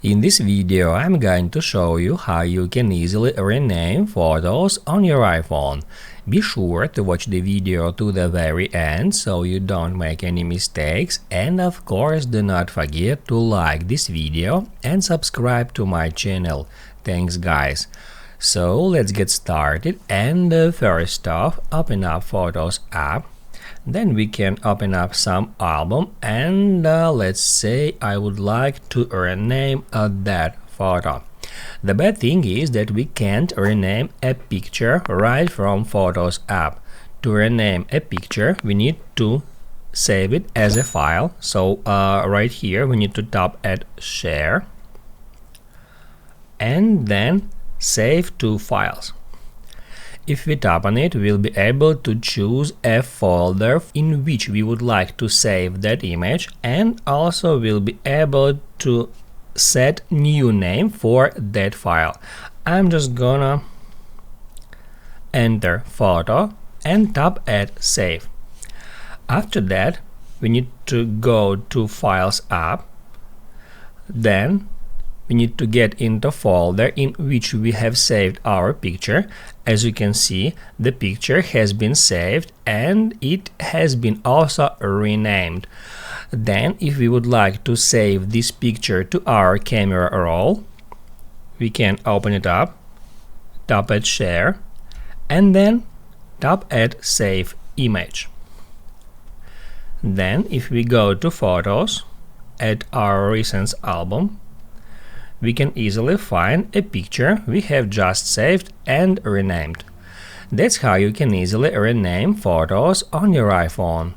In this video, I'm going to show you how you can easily rename photos on your iPhone. Be sure to watch the video to the very end so you don't make any mistakes, and of course do not forget to like this video and subscribe to my channel. Thanks guys. So let's get started, and first off, open up Photos app. Then we can open up some album, and let's say I would like to rename that photo. The bad thing is that we can't rename a picture right from Photos app. To rename a picture, we need to save it as a file. So right here we need to tap at Share and then Save to Files. If we tap on it, we'll be able to choose a folder in which we would like to save that image, and also we'll be able to set new name for that file. I'm just gonna enter photo and tap at Save. After that, we need to go to Files app. Then we need to get into folder in which we have saved our picture. As you can see, the picture has been saved and it has been also renamed. Then, if we would like to save this picture to our camera roll, we can open it up, tap at Share, and then tap at Save Image. Then, if we go to Photos, at our Recent album, we can easily find a picture we have just saved and renamed. That's how you can easily rename photos on your iPhone.